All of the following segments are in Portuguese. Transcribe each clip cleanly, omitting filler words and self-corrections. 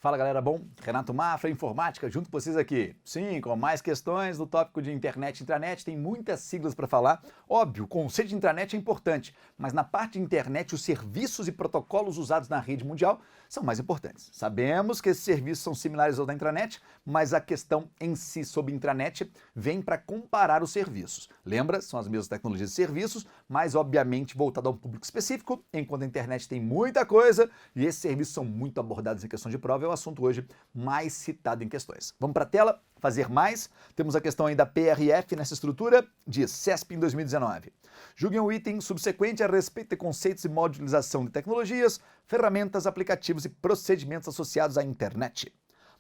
Fala galera, bom? Renato Mafra, Informática, junto com vocês aqui. Sim, com mais questões do tópico de internet e intranet, tem muitas siglas para falar. Óbvio, o conceito de intranet é importante, mas na parte de internet os serviços e protocolos usados na rede mundial são mais importantes. Sabemos que esses serviços são similares aos da intranet, mas a questão em si sobre intranet vem para comparar os serviços. Lembra? São as mesmas tecnologias e serviços, mas obviamente voltado a um público específico, enquanto a internet tem muita coisa e esses serviços são muito abordados em questão de prova. É o assunto hoje mais citado em questões. Vamos para a tela, fazer mais. Temos a questão aí da PRF nessa estrutura, diz CESP em 2019. Julgue um item subsequente a respeito de conceitos e modo de utilização de tecnologias, ferramentas, aplicativos e procedimentos associados à internet.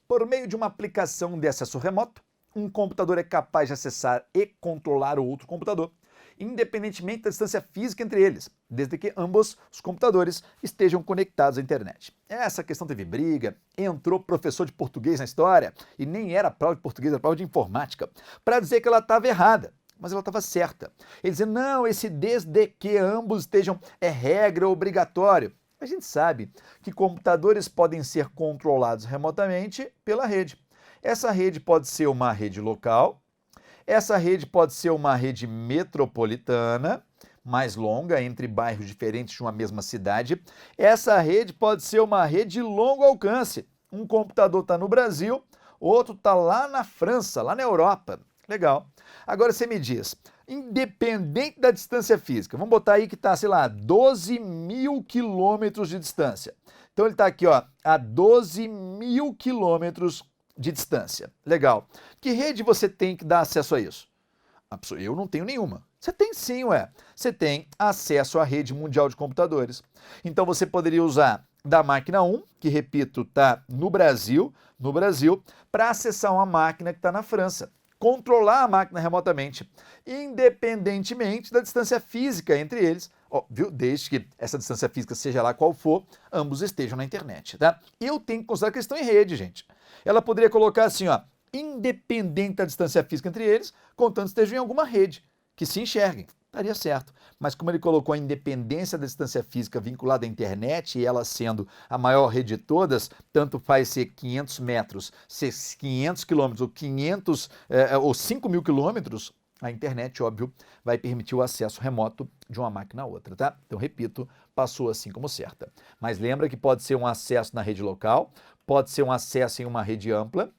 Por meio de uma aplicação de acesso remoto, um computador é capaz de acessar e controlar o outro computador, independentemente da distância física entre eles, desde que ambos os computadores estejam conectados à internet. Essa questão teve briga, entrou professor de português na história, e nem era prova de português, era prova de informática, para dizer que ela estava errada, mas ela estava certa. Ele dizia, não, esse desde que ambos estejam é regra obrigatória. A gente sabe que computadores podem ser controlados remotamente pela rede. Essa rede pode ser uma rede local, essa rede pode ser uma rede metropolitana, mais longa, entre bairros diferentes de uma mesma cidade. Essa rede pode ser uma rede de longo alcance. Um computador está no Brasil, outro está lá na França, lá na Europa. Legal. Agora você me diz, independente da distância física, vamos botar aí que está, sei lá, 12 mil quilômetros de distância. Então ele está aqui, ó, a 12 mil quilômetros de distância. Legal. Que rede você tem que dar acesso a isso? Eu não tenho nenhuma. Você tem sim, ué. Você tem acesso à rede mundial de computadores. Então você poderia usar da máquina 1, que repito, está no Brasil, para acessar uma máquina que está na França. Controlar a máquina remotamente, independentemente da distância física entre eles, viu? Desde que essa distância física seja lá qual for, ambos estejam na internet, tá? Eu tenho que considerar que eles estão em rede, gente. Ela poderia colocar assim, ó, independente da distância física entre eles, contanto estejam em alguma rede, que se enxerguem. Estaria certo. Mas como ele colocou a independência da distância física vinculada à internet e ela sendo a maior rede de todas, tanto faz ser 500 metros, ser 500 quilômetros ou 500 ou 5 mil quilômetros, a internet, óbvio, vai permitir o acesso remoto de uma máquina a outra, tá? Então, repito, passou assim como certa. Mas lembra que pode ser um acesso na rede local, pode ser um acesso em uma rede ampla,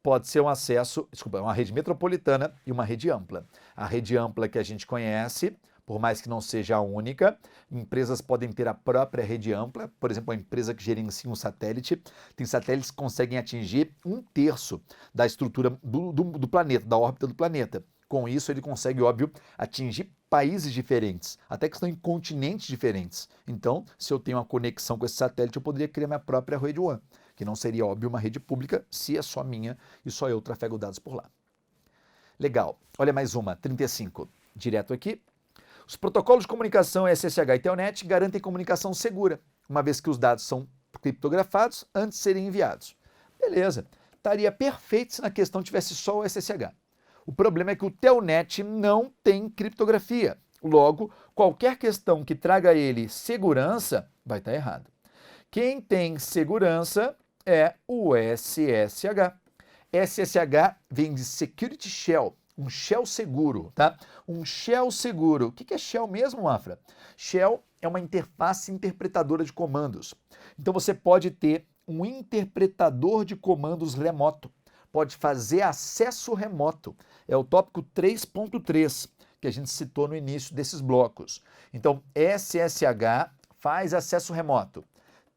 pode ser um acesso, uma rede metropolitana e uma rede ampla. A rede ampla que a gente conhece, por mais que não seja a única, empresas podem ter a própria rede ampla, por exemplo, a empresa que gerencia um satélite, tem satélites que conseguem atingir 1/3 da estrutura do planeta, da órbita do planeta. Com isso, ele consegue, óbvio, atingir países diferentes, até que estão em continentes diferentes. Então, se eu tenho uma conexão com esse satélite, eu poderia criar minha própria rede WAN, que não seria, óbvio, uma rede pública, se é só minha e só eu trafego dados por lá. Legal. Olha mais uma, 35. Direto aqui. Os protocolos de comunicação SSH e Telnet garantem comunicação segura, uma vez que os dados são criptografados antes de serem enviados. Beleza. Estaria perfeito se na questão tivesse só o SSH. O problema é que o Telnet não tem criptografia. Logo, qualquer questão que traga a ele segurança vai estar errado. Quem tem segurança é o SSH. SSH vem de Security Shell, um shell seguro, tá? Um shell seguro. O que é shell mesmo, Mafra? Shell é uma interface interpretadora de comandos. Então você pode ter um interpretador de comandos remoto. Pode fazer acesso remoto. É o tópico 3.3 que a gente citou no início desses blocos. Então, SSH faz acesso remoto.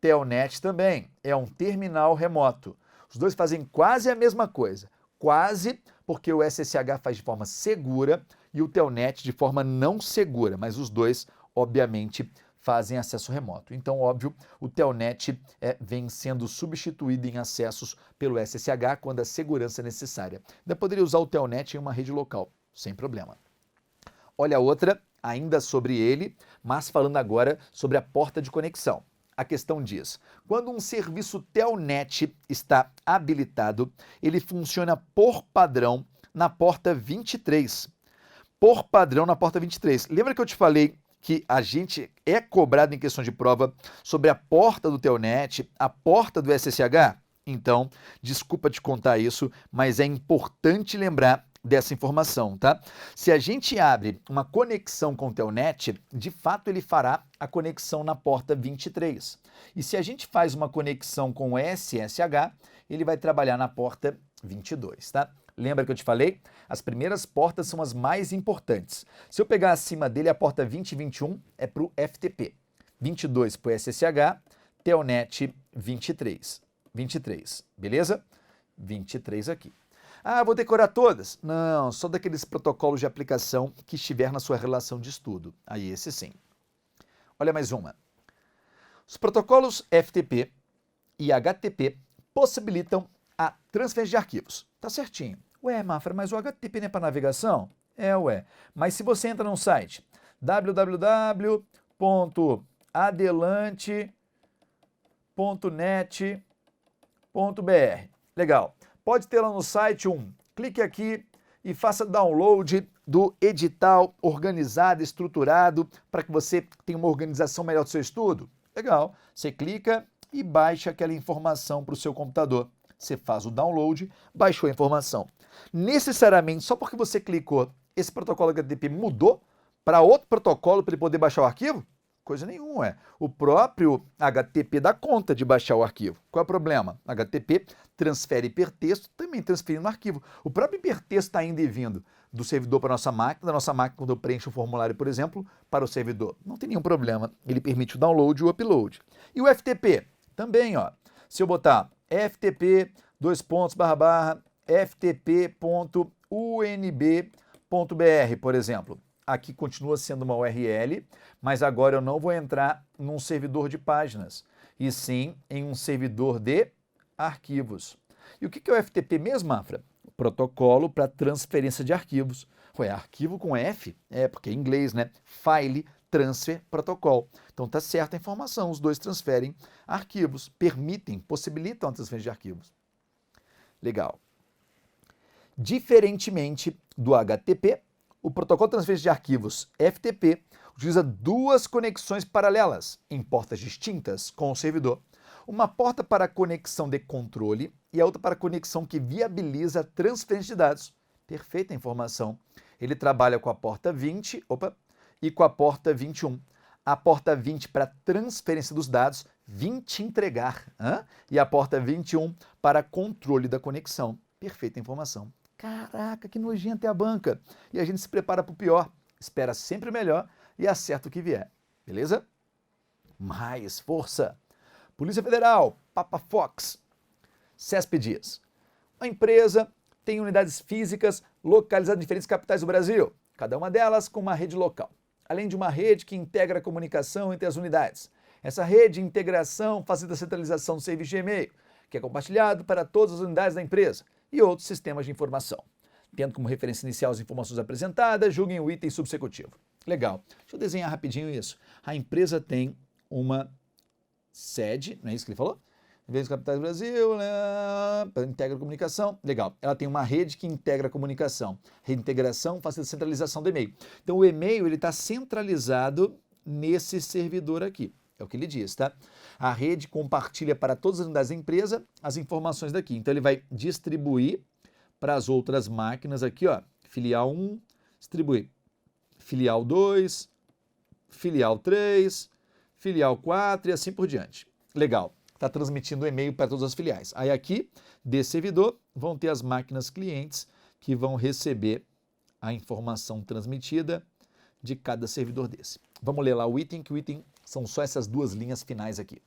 Telnet também é um terminal remoto. Os dois fazem quase a mesma coisa. Quase, porque o SSH faz de forma segura e o Telnet de forma não segura, mas os dois, obviamente, fazem acesso remoto. Então, óbvio, o Telnet vem sendo substituído em acessos pelo SSH quando a segurança é necessária. Ainda poderia usar o Telnet em uma rede local, sem problema. Olha a outra, ainda sobre ele, mas falando agora sobre a porta de conexão. A questão diz, quando um serviço Telnet está habilitado, ele funciona por padrão na porta 23. Por padrão na porta 23. Lembra que eu te falei que a gente é cobrado em questão de prova sobre a porta do Telnet, a porta do SSH? Então, desculpa te contar isso, mas é importante lembrar dessa informação, tá? Se a gente abre uma conexão com o Telnet, de fato ele fará a conexão na porta 23. E se a gente faz uma conexão com o SSH, ele vai trabalhar na porta 22, tá? Lembra que eu te falei? As primeiras portas são as mais importantes. Se eu pegar acima dele, a porta 20 e 21 é para o FTP, 22 para o SSH, Telnet 23. 23, beleza? 23 aqui. Ah, vou decorar todas? Não, só daqueles protocolos de aplicação que estiver na sua relação de estudo. Aí esse sim. Olha mais uma. Os protocolos FTP e HTTP possibilitam a transferência de arquivos. Tá certinho. Ué, Mafra, mas o HTTP não é para navegação? É, ué. Mas se você entra num site www.adelante.net.br, legal. Pode ter lá no site clique aqui e faça download do edital organizado, estruturado, para que você tenha uma organização melhor do seu estudo. Legal. Você clica e baixa aquela informação para o seu computador. Você faz o download, baixou a informação. Necessariamente, só porque você clicou, esse protocolo HTTP mudou para outro protocolo para ele poder baixar o arquivo? Coisa nenhuma, é. O próprio HTTP dá conta de baixar o arquivo. Qual é o problema? HTTP transfere hipertexto, também transferindo o arquivo. O próprio hipertexto está indo e vindo do servidor para a nossa máquina, da nossa máquina, quando eu preencho o formulário, por exemplo, para o servidor. Não tem nenhum problema. Ele permite o download e o upload. E o FTP? Também, ó. Se eu botar ftp://ftp.unb.br, por exemplo. Aqui continua sendo uma URL, mas agora eu não vou entrar num servidor de páginas, e sim em um servidor de arquivos. E o que é o FTP mesmo, Mafra? Protocolo para transferência de arquivos. Ué, arquivo com F? É, porque é em inglês, né? File Transfer Protocol. Então tá certa a informação, os dois transferem arquivos, permitem, possibilitam a transferência de arquivos. Legal. Diferentemente do HTTP, o protocolo de transferência de arquivos FTP utiliza duas conexões paralelas em portas distintas com o servidor. Uma porta para conexão de controle e a outra para conexão que viabiliza a transferência de dados. Perfeita informação. Ele trabalha com a porta 20 e com a porta 21. A porta 20 para transferência dos dados, 20 entregar. E a porta 21 para controle da conexão. Perfeita informação. Caraca, que nojento é a banca. E a gente se prepara para o pior. Espera sempre o melhor e acerta o que vier. Beleza? Mais força. Polícia Federal, Papa Fox, CESP diz. A empresa tem unidades físicas localizadas em diferentes capitais do Brasil, cada uma delas com uma rede local, além de uma rede que integra a comunicação entre as unidades. Essa rede de integração facilita a centralização do serviço de e-mail, que é compartilhado para todas as unidades da empresa, e outros sistemas de informação. Tendo como referência inicial as informações apresentadas, julguem o item subsecutivo. Legal. Deixa eu desenhar rapidinho isso. A empresa tem uma sede, não é isso que ele falou? Em vez dos capitais do Brasil, né? Integra a comunicação. Legal. Ela tem uma rede que integra a comunicação. Rede de integração facilita a centralização do e-mail. Então o e-mail está centralizado nesse servidor aqui. É o que ele diz, tá? A rede compartilha para todas as unidades da empresa as informações daqui. Então ele vai distribuir para as outras máquinas aqui, ó. Filial 1, distribuir. Filial 2, filial 3, filial 4 e assim por diante. Legal. Está transmitindo e-mail para todas as filiais. Aí aqui, desse servidor, vão ter as máquinas clientes que vão receber a informação transmitida de cada servidor desse. Vamos ler lá o item, que o item são só essas duas linhas finais aqui.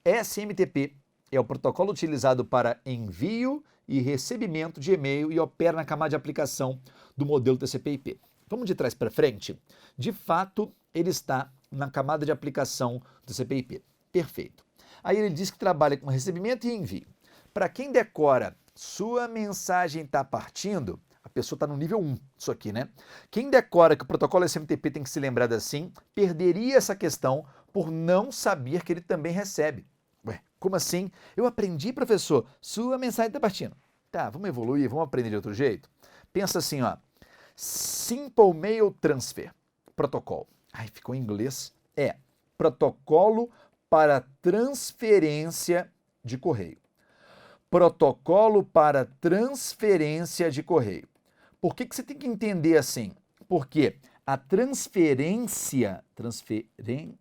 SMTP é o protocolo utilizado para envio e recebimento de e-mail e opera na camada de aplicação do modelo TCP/IP. Vamos de trás para frente? De fato, ele está na camada de aplicação do TCP/IP. Perfeito. Aí ele diz que trabalha com recebimento e envio. Para quem decora, sua mensagem está partindo, a pessoa está no nível 1, isso aqui, né? Quem decora que o protocolo SMTP tem que ser lembrado assim, perderia essa questão por não saber que ele também recebe. Ué, como assim? Eu aprendi, professor, sua mensagem está partindo. Tá, vamos evoluir, vamos aprender de outro jeito? Pensa assim, ó. Simple Mail Transfer Protocol. Ai, ficou em inglês. É protocolo para transferência de correio. Protocolo para transferência de correio. Por que você tem que entender assim? Porque a transferência,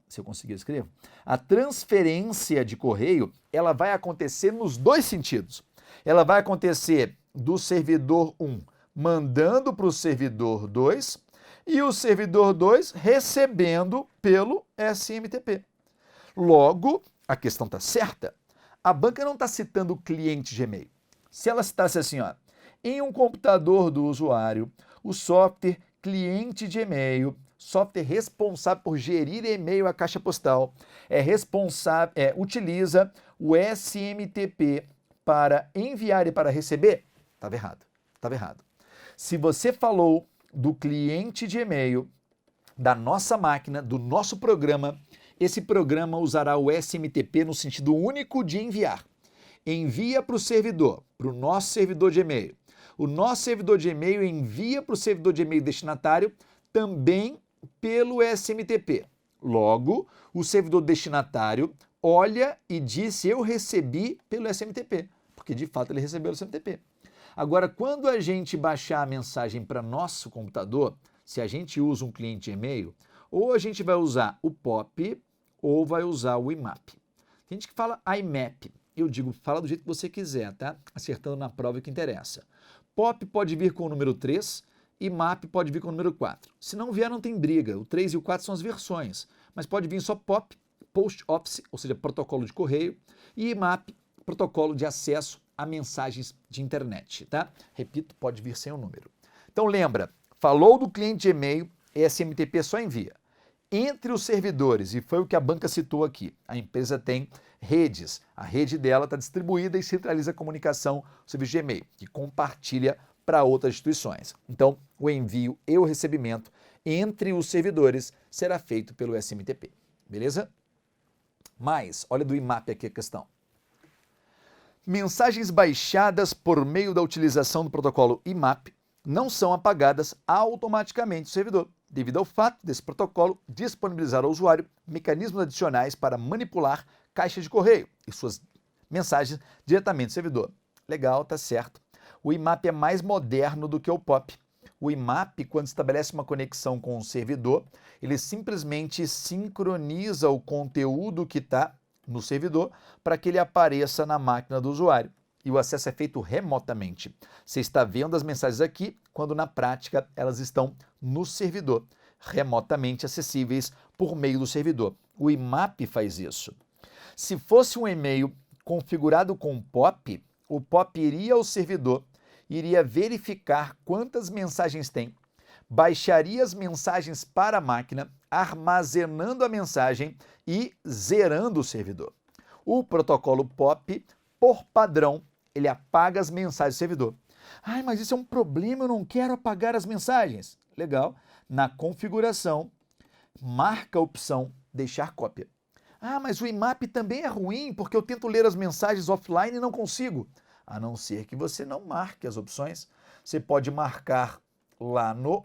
se eu conseguir escrever, a transferência de correio, ela vai acontecer nos dois sentidos. Ela vai acontecer do servidor 1 mandando para o servidor 2 e o servidor 2 recebendo pelo SMTP. Logo, a questão está certa. A banca não está citando o cliente Gmail. Se ela citasse assim, ó, em um computador do usuário, o software cliente de e-mail, software responsável por gerir e-mail à caixa postal, utiliza o SMTP para enviar e para receber, estava errado, estava errado. Se você falou do cliente de e-mail, da nossa máquina, do nosso programa, esse programa usará o SMTP no sentido único de enviar. Envia para o servidor, para o nosso servidor de e-mail. O nosso servidor de e-mail envia para o servidor de e-mail destinatário também pelo SMTP. Logo, o servidor destinatário olha e diz eu recebi pelo SMTP, porque de fato ele recebeu pelo SMTP. Agora, quando a gente baixar a mensagem para nosso computador, se a gente usa um cliente e-mail, ou a gente vai usar o POP ou vai usar o IMAP. Tem gente que fala IMAP. Eu digo, fala do jeito que você quiser, tá? Acertando na prova o que interessa. POP pode vir com o número 3, IMAP pode vir com o número 4. Se não vier, não tem briga. O 3 e o 4 são as versões. Mas pode vir só POP, Post Office, ou seja, protocolo de correio, e IMAP, protocolo de acesso a mensagens de internet, tá? Repito, pode vir sem o número. Então lembra, falou do cliente de e-mail, SMTP só envia. Entre os servidores, e foi o que a banca citou aqui, a empresa tem redes. A rede dela está distribuída e centraliza a comunicação, o serviço de e-mail, que compartilha para outras instituições. Então, o envio e o recebimento entre os servidores será feito pelo SMTP. Beleza? Mas, olha do IMAP aqui a questão. Mensagens baixadas por meio da utilização do protocolo IMAP não são apagadas automaticamente do servidor, devido ao fato desse protocolo disponibilizar ao usuário mecanismos adicionais para manipular caixas de correio e suas mensagens diretamente do servidor. Legal, tá certo. O IMAP é mais moderno do que o POP. O IMAP, quando estabelece uma conexão com o servidor, ele simplesmente sincroniza o conteúdo que está no servidor para que ele apareça na máquina do usuário. E o acesso é feito remotamente. Você está vendo as mensagens aqui, quando na prática elas estão no servidor, remotamente acessíveis por meio do servidor. O IMAP faz isso. Se fosse um e-mail configurado com POP, o POP iria ao servidor, iria verificar quantas mensagens tem, baixaria as mensagens para a máquina, armazenando a mensagem e zerando o servidor. O protocolo POP, por padrão, ele apaga as mensagens do servidor. Ai, mas isso é um problema, eu não quero apagar as mensagens. Legal. Na configuração, marca a opção deixar cópia. Ah, mas o IMAP também é ruim, porque eu tento ler as mensagens offline e não consigo. A não ser que você não marque as opções. Você pode marcar lá no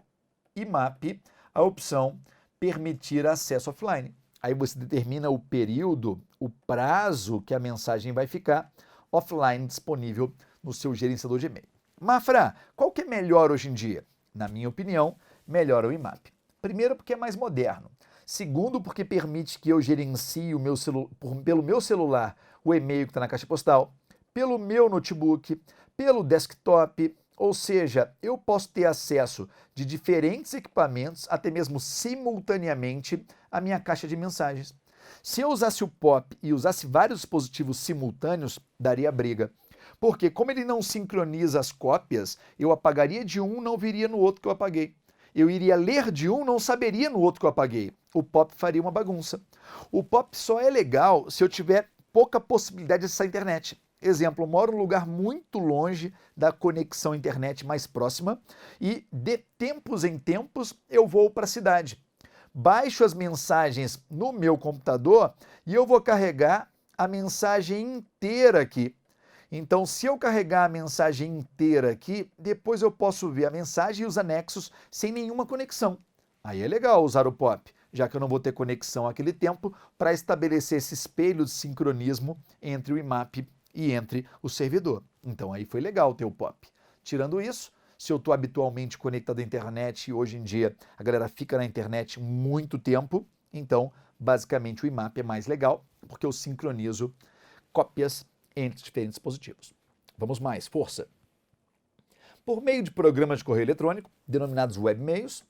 IMAP a opção permitir acesso offline. Aí você determina o período, o prazo que a mensagem vai ficar offline disponível no seu gerenciador de e-mail. Mafra, qual que é melhor hoje em dia? Na minha opinião, melhor é o IMAP. Primeiro, porque é mais moderno. Segundo, porque permite que eu gerencie pelo meu celular o e-mail que está na caixa postal, pelo meu notebook, pelo desktop, ou seja, eu posso ter acesso de diferentes equipamentos, até mesmo simultaneamente, à minha caixa de mensagens. Se eu usasse o POP e usasse vários dispositivos simultâneos, daria briga. Porque como ele não sincroniza as cópias, eu apagaria de um, não viria no outro que eu apaguei. Eu iria ler de um, não saberia no outro que eu apaguei. O POP faria uma bagunça. O POP só é legal se eu tiver pouca possibilidade de acessar a internet. Exemplo, eu moro num lugar muito longe da conexão internet mais próxima e de tempos em tempos eu vou para a cidade. Baixo as mensagens no meu computador e eu vou carregar a mensagem inteira aqui. Então, se eu carregar a mensagem inteira aqui, depois eu posso ver a mensagem e os anexos sem nenhuma conexão. Aí é legal usar o POP. já que eu não vou ter conexão àquele tempo, para estabelecer esse espelho de sincronismo entre o IMAP e entre o servidor. Então aí foi legal ter o POP. Tirando isso, se eu estou habitualmente conectado à internet e hoje em dia a galera fica na internet muito tempo, então basicamente o IMAP é mais legal, porque eu sincronizo cópias entre diferentes dispositivos. Vamos mais, força! Por meio de programas de correio eletrônico, denominados webmails,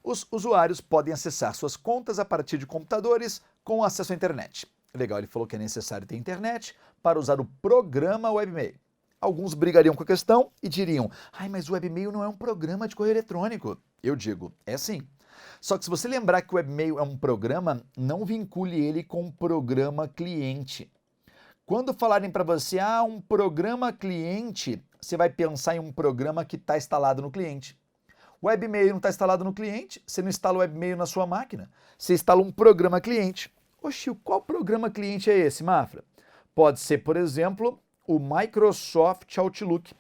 os usuários podem acessar suas contas a partir de computadores com acesso à internet. Legal, ele falou que é necessário ter internet para usar o programa webmail. Alguns brigariam com a questão e diriam: ai, mas o webmail não é um programa de correio eletrônico. Eu digo, é sim. Só que se você lembrar que o webmail é um programa, não vincule ele com um programa cliente. Quando falarem para você, um programa cliente, você vai pensar em um programa que está instalado no cliente. O webmail não está instalado no cliente, você não instala o webmail na sua máquina, você instala um programa cliente. Oxi, qual programa cliente é esse, Mafra? Pode ser, por exemplo, o Microsoft Outlook,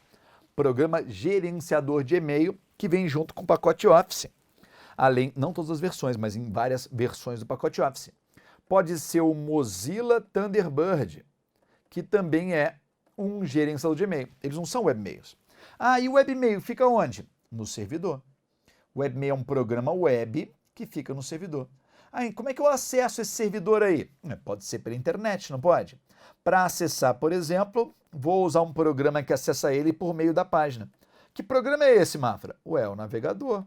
programa gerenciador de e-mail que vem junto com o pacote Office. Além, não todas as versões, mas em várias versões do pacote Office. Pode ser o Mozilla Thunderbird, que também é um gerenciador de e-mail. Eles não são webmails. E o webmail fica onde? No servidor. O webmail é um programa web que fica no servidor. Como é que eu acesso esse servidor aí? Pode ser pela internet, não pode? Para acessar, por exemplo, vou usar um programa que acessa ele por meio da página. Que programa é esse, Mafra? É o navegador.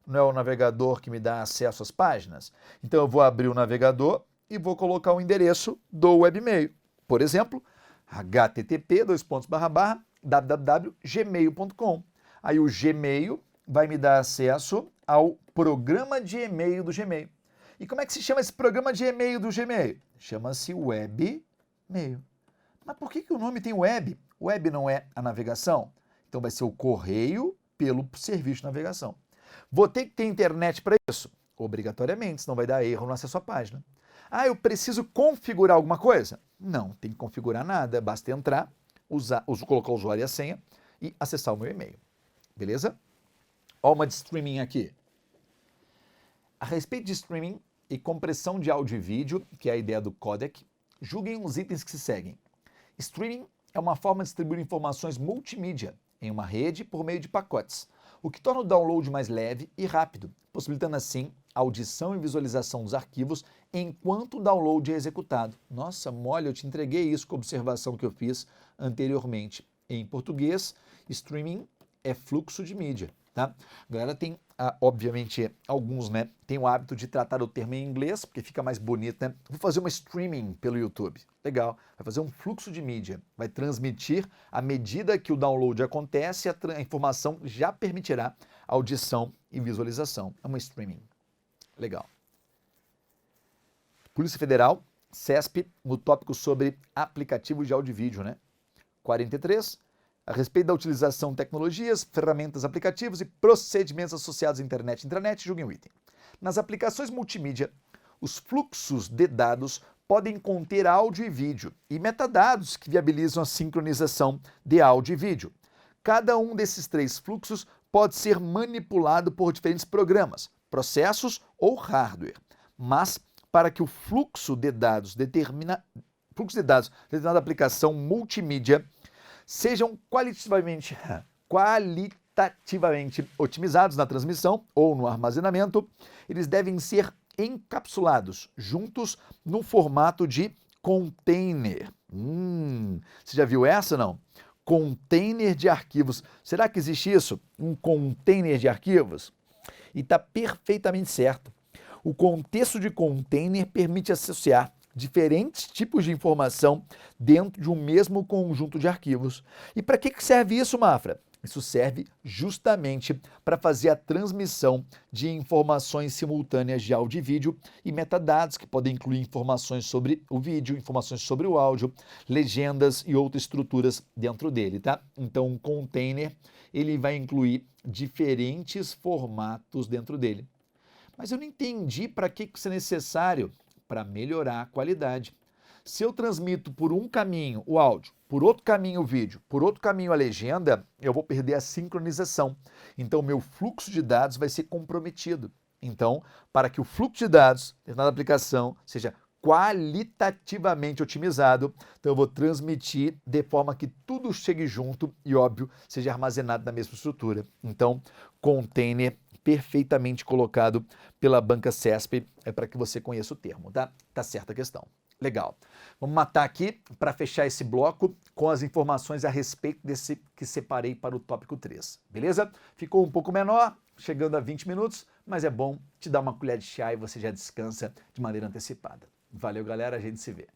Não é o navegador que me dá acesso às páginas? Então eu vou abrir o navegador e vou colocar o endereço do webmail. Por exemplo, http://www.gmail.com. Aí o Gmail vai me dar acesso ao programa de e-mail do Gmail. E como é que se chama esse programa de e-mail do Gmail? Chama-se Webmail. Mas por que o nome tem web? Web não é a navegação? Então vai ser o correio pelo serviço de navegação. Vou ter que ter internet para isso? Obrigatoriamente, senão vai dar erro no acesso à página. Eu preciso configurar alguma coisa? Não, tem que configurar nada, basta entrar, colocar o usuário e a senha e acessar o meu e-mail. Beleza? Olha uma de streaming aqui. A respeito de streaming e compressão de áudio e vídeo, que é a ideia do codec, julguem os itens que se seguem. Streaming é uma forma de distribuir informações multimídia em uma rede por meio de pacotes, o que torna o download mais leve e rápido, possibilitando assim a audição e visualização dos arquivos enquanto o download é executado. Nossa, mole, eu te entreguei isso com a observação que eu fiz anteriormente. Em português, streaming é fluxo de mídia, tá? A galera tem, obviamente, alguns, né, tem o hábito de tratar o termo em inglês, porque fica mais bonito, né? Vou fazer uma streaming pelo YouTube. Legal, vai fazer um fluxo de mídia, vai transmitir à medida que o download acontece, a informação já permitirá audição e visualização. É uma streaming. Legal. Polícia Federal, CESP, no tópico sobre aplicativos de áudio e vídeo, né? 43. A respeito da utilização de tecnologias, ferramentas, aplicativos e procedimentos associados à internet e intranet, julguem o item. Nas aplicações multimídia, os fluxos de dados podem conter áudio e vídeo e metadados que viabilizam a sincronização de áudio e vídeo. Cada um desses três fluxos pode ser manipulado por diferentes programas, processos ou hardware, mas para que o fluxo de dados de determinada aplicação multimídia sejam qualitativamente otimizados na transmissão ou no armazenamento, eles devem ser encapsulados juntos no formato de container. Você já viu essa, não? Container de arquivos. Será que existe isso? Um container de arquivos? E está perfeitamente certo. O contexto de container permite associar diferentes tipos de informação dentro de um mesmo conjunto de arquivos. E para que serve isso, Mafra? Isso serve justamente para fazer a transmissão de informações simultâneas de áudio e vídeo e metadados, que podem incluir informações sobre o vídeo, informações sobre o áudio, legendas e outras estruturas dentro dele, tá? Então, um container, ele vai incluir diferentes formatos dentro dele. Mas eu não entendi para que isso é necessário. Para melhorar a qualidade. Se eu transmito por um caminho o áudio, por outro caminho o vídeo, por outro caminho a legenda, eu vou perder a sincronização. Então, meu fluxo de dados vai ser comprometido. Então, para que o fluxo de dados dentro da aplicação seja qualitativamente otimizado, então eu vou transmitir de forma que tudo chegue junto e, óbvio, seja armazenado na mesma estrutura. Então, container perfeitamente colocado pela banca CESP, é para que você conheça o termo, tá? Tá certa a questão. Legal. Vamos matar aqui para fechar esse bloco com as informações a respeito desse que separei para o tópico 3, beleza? Ficou um pouco menor, chegando a 20 minutos, mas é bom te dar uma colher de chá e você já descansa de maneira antecipada. Valeu, galera, a gente se vê.